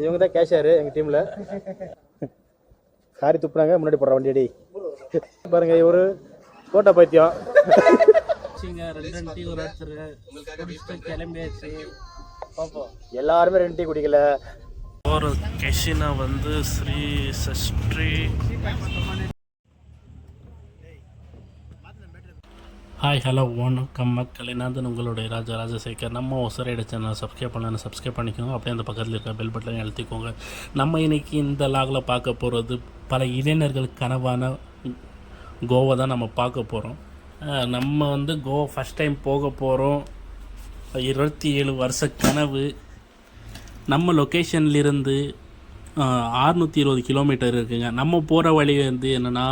இவங்க தான் கேஷியர் எங்கள் டீமில். காரி துப்புனாங்க முன்னாடி போடுற வண்டியடி பாருங்க. ஒரு கோட்டை பைத்தியம். எல்லாருமே 2 டீ குடிக்கல. ஒரு கெஷினா வந்து ஸ்ரீ சஷ்டி. ஹாய் ஹலோ வணக்கம் மக்களே, நான் தான் உங்களுடைய ராஜசேகர். நம்ம ஒசரைடு சேனல் சப்ஸ்கிரைப் பண்ணலாம், சப்ஸ்கிரைப் பண்ணிக்கோங்க. அப்படியே அந்த பக்கத்தில் இருக்க பெல் பட்டனை அழுத்திக்கோங்க. நம்ம இன்றைக்கி இந்த லாகில் பார்க்க போகிறது பல இளைஞர்களுக்கு கனவான கோவா தான் நம்ம பார்க்க போகிறோம். நம்ம வந்து கோவா ஃபஸ்ட் டைம் போக போகிறோம். 27 வருஷ கனவு. நம்ம லொக்கேஷன்லேருந்து 620 கிலோமீட்டர் இருக்குங்க. நம்ம போகிற வழி வந்து என்னென்னா,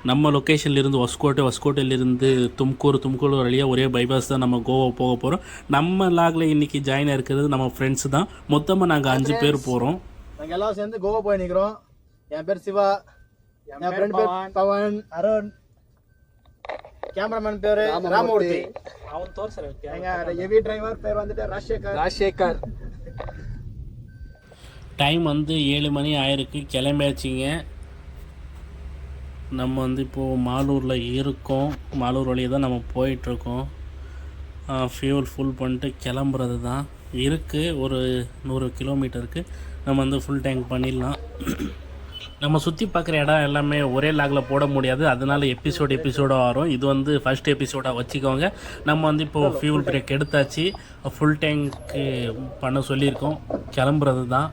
நம்ம லொக்கேஷன்லேருந்து வஸ்கோட்டையிலேருந்து தும்கூர் வழியாக ஒரே பைபாஸ் தான் நம்ம கோவா போக போகிறோம். நம்ம லாகில் இன்றைக்கி ஜாயின் இருக்கிறது நம்ம ஃப்ரெண்ட்ஸ் தான். மொத்தமாக நாங்கள் 5 பேர் போகிறோம். நாங்கள் எல்லாம் சேர்ந்து கோவா போய் நிற்கிறோம். என் பேர் சிவா, என் ஃப்ரெண்ட் பேர் பவன், அருண், கேமராமேன் பேர் ராமூர்த்தி, அவன் தோர் எங்கள் ஹெவி டிரைவர் பேர் வந்துட்டு ராஜசேகர். டைம் வந்து 7 மணி ஆயிருக்கு. கிளம்பியாச்சிங்க. நம்ம வந்து இப்போது மாலூரில் இருக்கோம். மாலூர் வழியை தான் நம்ம போயிட்டுருக்கோம். ஃபியூல் ஃபுல் பண்ணிட்டு கிளம்புறது தான் இருக்குது. ஒரு 100 கிலோமீட்டருக்கு நம்ம வந்து ஃபுல் டேங்க் பண்ணிடலாம். நம்ம சுற்றி பார்க்குற இடம் எல்லாமே ஒரே லாகில் போட முடியாது, அதனால எபிசோடாக வரும். இது வந்து ஃபஸ்ட் எபிசோடாக வச்சுக்கோங்க. நம்ம வந்து இப்போது ஃபியூல் பிரேக் எடுத்தாச்சு. ஃபுல் டேங்க்கு பண்ண சொல்லியிருக்கோம். கிளம்புறது தான்.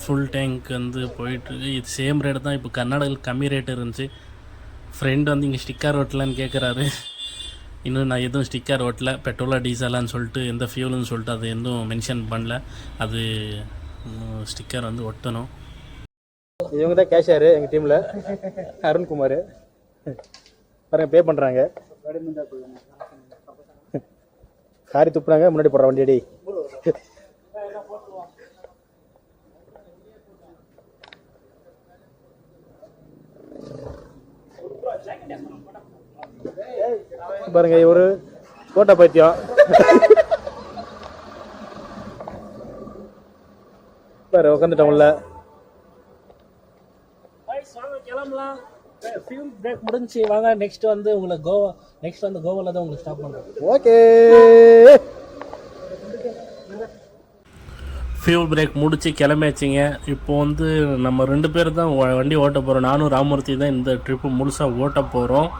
ஃபுல் டேங்க் வந்து போயிட்டுருக்கு. இது சேம் ரேட்டு தான். இப்போ கர்நாடகாவில் கம்மி ரேட்டு இருந்துச்சு. ஃப்ரெண்ட் வந்து இங்கே ஸ்டிக்கர் ஓட்டலான்னு கேட்குறாரு. இன்னும் நான் எதுவும் ஸ்டிக்கர் ஓட்டல. பெட்ரோலா டீசலான்னு சொல்லிட்டு எந்த ஃபியூலுன்னு சொல்லிட்டு அது எதுவும் மென்ஷன் பண்ணல. அது ஸ்டிக்கர் வந்து ஒட்டணும். இவங்க தான் கேஷியர் எங்கள் டீமில், அருண்குமார். பாருங்க, பே பண்ணுறாங்க. காரி துப்புனாங்க முன்னாடி போடுற வண்டியடி. பாருங்க, ஒரு கோட்டை பைத்தியம். பாரு உட்காந்துட்டோம்ல. கிளம்பலாம். ஃபியூல் பிரேக் முடிஞ்சு வாங்க. நெக்ஸ்ட் வந்து உங்களுக்கு கோவாவில் தான் உங்களுக்கு ஸ்டாப் பண்ணுறோம். ஓகே. ஃபியூல் பிரேக் முடிச்சு கிளம்பியாச்சிங்க. இப்போ வந்து நம்ம 2 பேர் தான் வண்டி ஓட்ட போகிறோம். நானும் ராமூர்த்தி தான் இந்த ட்ரிப்பு முழுசாக ஓட்ட போகிறோம்.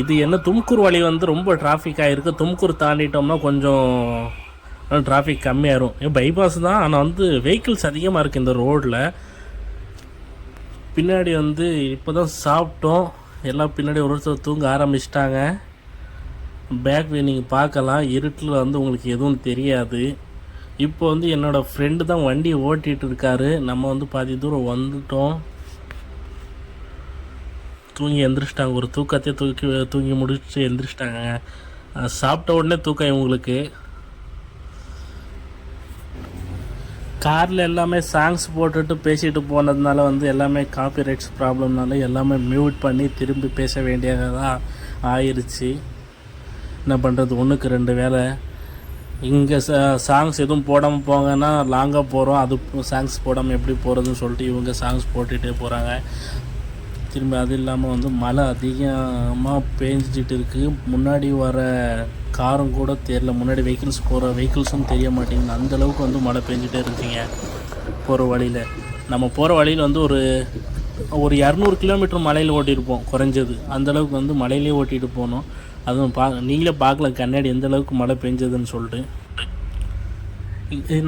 இது என்ன, தும்கூர் வழி வந்து ரொம்ப டிராஃபிக் ஆகிருக்கு. தும்கூர் தாண்டிட்டோம்னா கொஞ்சம் டிராஃபிக் கம்மியாயிரும். பைபாஸ் தான், ஆனால் வந்து வெஹிக்கிள்ஸ் அதிகமாக இருக்குது இந்த ரோடில். பின்னாடி வந்து இப்போ தான் சாப்பிட்டோம். எல்லாம் பின்னாடி ஒருத்தர் தூங்க ஆரம்பிச்சிட்டாங்க. பேக் நீங்கள் பார்க்கலாம். இருட்டில் வந்து உங்களுக்கு எதுவும் தெரியாது. இப்போ வந்து என்னோடய ஃப்ரெண்டு தான் வண்டி ஓட்டிகிட்டு இருக்காரு. நம்ம வந்து பாதி தூரம் வந்துட்டோம். தூங்கி எந்திரிச்சிட்டாங்க. ஒரு தூக்கத்தையே தூங்கி முடிச்சு எந்திரிச்சிட்டாங்க. சாப்பிட்ட உடனே தூக்கம் இவங்களுக்கு. காரில் எல்லாமே சாங்ஸ் போட்டுட்டு பேசிட்டு போனதுனால வந்து எல்லாமே காப்பி ரைட்ஸ் ப்ராப்ளம்னால எல்லாமே மியூட் பண்ணி திரும்பி பேச வேண்டியதாக ஆயிடுச்சு. என்ன பண்ணுறது, 1க்கு 2 வேலை. இங்கே சாங்ஸ் எதுவும் போடாமல் போங்கன்னா லாங்காக போகிறோம். அது சாங்ஸ் போடாமல் எப்படி போகிறதுன்னு சொல்லிட்டு இவங்க சாங்ஸ் போட்டுகிட்டே போகிறாங்க. திரும்ப அது இல்லாமல் வந்து மழை அதிகமாக பேஞ்சிட்டு இருக்குது. முன்னாடி வர காரும் கூட தெரியல, முன்னாடி வெஹிக்கிள்ஸும் தெரிய மாட்டேங்குது. அந்தளவுக்கு வந்து மழை பெஞ்சிட்டே இருந்துச்சிங்க போகிற வழியில். நம்ம போகிற வழியில் வந்து ஒரு 200 கிலோமீட்டர் மலையில் ஓட்டியிருப்போம் குறைஞ்சது. அந்தளவுக்கு வந்து மலையிலே ஓட்டிகிட்டு போனோம். அதுவும் நீங்களே பார்க்கலாம் கண்ணாடி எந்தளவுக்கு மழை பெஞ்சதுன்னு சொல்லிட்டு.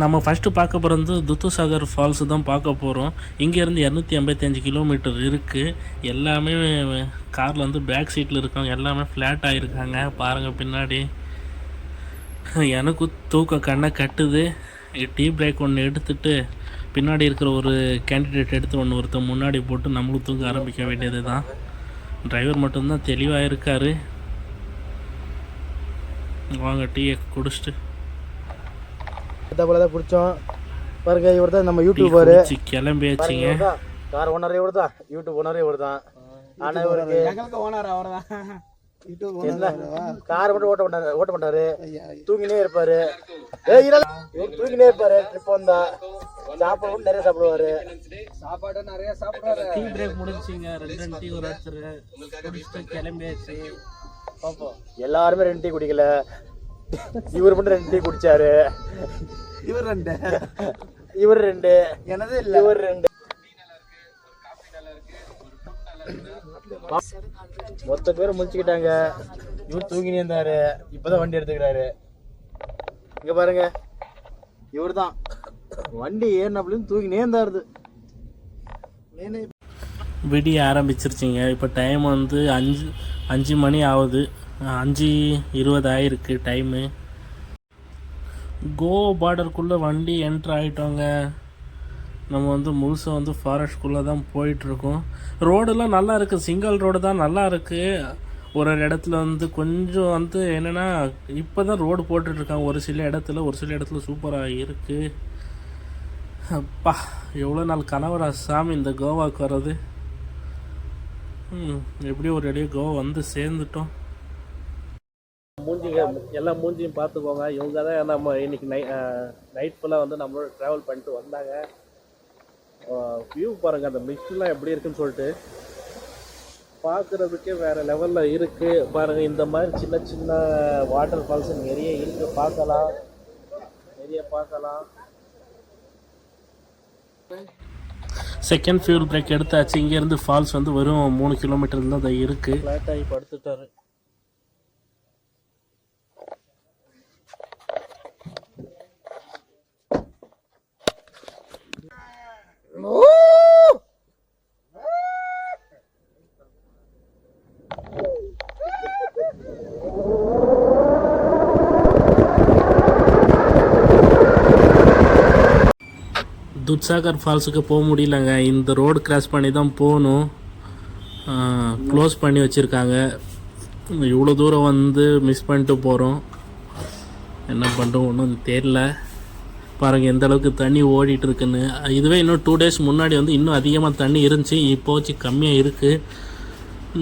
நம்ம ஃபஸ்ட்டு பார்க்க போகிறது துத்துசாகர் ஃபால்ஸ் தான் பார்க்க போகிறோம். இங்கேருந்து 285 கிலோமீட்டர் இருக்குது. எல்லாமே காரில் வந்து பேக் சீட்டில் இருக்காங்க. எல்லாமே ஃப்ளாட் ஆகிருக்காங்க. பாருங்கள் பின்னாடி. எனக்கு தூக்கம் கண்ணை கட்டுது. டீ பிரேக் ஒன்று எடுத்துகிட்டு பின்னாடி இருக்கிற ஒரு கேண்டிடேட் எடுத்து ஒருத்தர் முன்னாடி போட்டு நம்மளும் தூங்க ஆரம்பிக்க வேண்டியது தான். டிரைவர் மட்டும்தான் தெளிவாக இருக்கார். வாங்க டீயை குடிச்சிட்டு போல தான் குடிச்சோம். பாருங்க, இவர் தான் நம்ம யூடியூபர். கிளம்பியாச்சிங்க. கார் ஓனரே இவர் தான், யூடியூப் ஓனரே இவர் தான். ஆனால் இவருக்கு ஓனர் அவர் தான். காரை மட்டும் ஓட்ட மாட்டாரு தூங்கினே இருப்பாரு. தூங்கினே இருப்பாரு. ட்ரிப் வந்தா சாப்பிட நிறைய சாப்பிடுவாரு. சாப்பாடு நிறைய சாப்பிடுவாரு. Tea break முடிஞ்சிங்க. 2 டீ ஒரு ஒருத்தர் கிளம்பியாச்சு. பாப்போம். எல்லாருமே 2 டீ குடிக்கல. இவர் மட்டும் 2 டீ குடிச்சாரு. இவர் 2 எனது இல்ல இவர் 2 மொத்த பேர் முடிச்சுக்கிட்டாங்க. இவர் தூங்கினே இருந்தாரு. இப்பதான் வண்டி எடுத்துக்கிறாரு. இங்க பாருங்க, இவர் தான் வண்டி ஏறினப்படியும் தூங்கினே இருந்தாரு. விடிய ஆரம்பிச்சிருச்சிங்க. இப்போ டைம் வந்து 5 மணி ஆகுது. 5:20 ஆகிருக்கு டைமு. கோவா பார்டருக்குள்ளே வண்டி என்ட்ரு ஆகிட்டோங்க. நம்ம வந்து முழுசாக வந்து ஃபாரஸ்ட்குள்ளே தான் போயிட்டுருக்கோம். ரோடெல்லாம் நல்லா இருக்குது. சிங்கிள் ரோடு தான் நல்லா இருக்குது. ஒரு இடத்துல வந்து கொஞ்சம் வந்து என்னென்னா இப்போ தான் ரோடு போட்டுட்ருக்காங்க. ஒரு சில இடத்துல சூப்பராக இருக்குது. அப்பா எவ்வளோ நாள் கனவரா சாமி இந்த கோவாவுக்கு வர்றது. எப்படியும் ஒரு அடியே கோவா வந்து சேர்ந்துட்டோம். மூஞ்சிங்க எல்லாம் மூஞ்சியும் பார்த்துக்கோங்க. இவங்க தான் நம்ம இன்றைக்கி நைட் ஃபுல்லாக வந்து நம்மளோட ட்ராவல் பண்ணிட்டு வந்தாங்க. வியூ பாருங்கள், அந்த மிஸ்ட்லாம் எப்படி இருக்குன்னு சொல்லிட்டு பார்க்குறதுக்கே வேறு லெவலில் இருக்குது. பாருங்கள், இந்த மாதிரி சின்ன சின்ன வாட்டர் ஃபால்ஸ் நிறைய இருக்குது. பார்க்கலாம். செகண்ட் ஃபியூல் பிரேக் எடுத்தாச்சு. இங்கேருந்து ஃபால்ஸ் வந்து வெறும் 3 கிலோமீட்டர் தான் அது இருக்குது. ஃப்ளாட் ஆகி படுத்துட்டாரு. துத்சாகர் ஃபால்ஸுக்கு போக முடியலங்க. இந்த ரோடு கிராஸ் பண்ணி தான் போகணும். க்ளோஸ் பண்ணி வச்சுருக்காங்க. இவ்வளோ தூரம் வந்து மிஸ் பண்ணிட்டு போகிறோம். என்ன பண்ணுறோம் ஒன்றும் தெரியல. பாருங்கள் எந்த அளவுக்கு தண்ணி ஓடிட்டு இருக்குன்னு. இதுவே இன்னும் 2 டேஸ் முன்னாடி வந்து இன்னும் அதிகமாக தண்ணி இருந்துச்சு. இப்போ வச்சு கம்மியாக இருக்குது.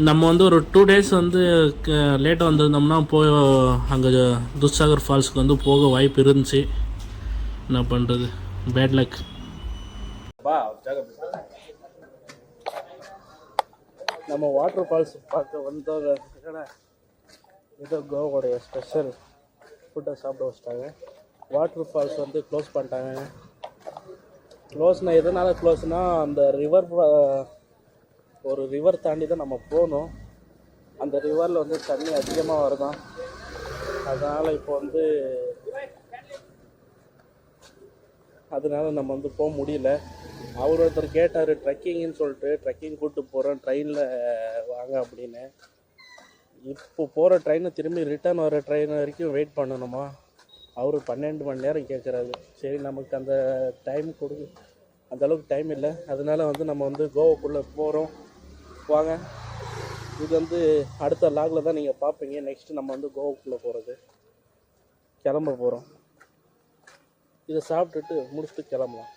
நம்ம வந்து ஒரு 2 டேஸ் வந்து லேட்டாக வந்திருந்தோம்னா அங்கே துத்சாகர் ஃபால்ஸுக்கு வந்து போக வாய்ப்பு இருந்துச்சு. என்ன பண்ணுறது, பேட் லக். நம்ம வாட்டர் ஃபால்ஸ் பார்க்க வந்தோம். ஏதோ கோவாவுடைய ஸ்பெஷல் ஃபுட்டை சாப்பிட வச்சிட்டாங்க. வாட்டர் ஃபால்ஸ் வந்து க்ளோஸ் பண்ணிட்டாங்க. க்ளோஸ்னால் எதனால் க்ளோஸ்னால் அந்த ஒரு ரிவர் தாண்டி தான் நம்ம போகணும். அந்த ரிவரில் வந்து தண்ணி அதிகமாக வருதான். அதனால் இப்போ வந்து நம்ம வந்து போக முடியல. அவர் ஒருத்தர் கேட்டார் ட்ரெக்கிங்னு சொல்லிட்டு. ட்ரெக்கிங் கூப்பிட்டு போகிறோம் ட்ரெயினில் வாங்க அப்படின்னு. இப்போ போகிற ட்ரெயினை திரும்பி ரிட்டர்ன் வர ட்ரெயின் வரைக்கும் வெயிட் பண்ணணுமா? அவர் 12 மணி நேரம் கேட்குறாரு. சரி, நமக்கு அந்த டைம் அந்தளவுக்கு டைம் இல்லை. அதனால வந்து நம்ம வந்து கோவாக்குள்ளே போகிறோம். வாங்க, இது வந்து அடுத்த லாகில் தான் நீங்கள் பார்ப்பீங்க. நெக்ஸ்ட்டு நம்ம வந்து கோவாக்குள்ளே போகிறது கிளம்ப போகிறோம். இதை சாப்பிட்டுட்டு முடிச்சுட்டு கிளம்பலாம்.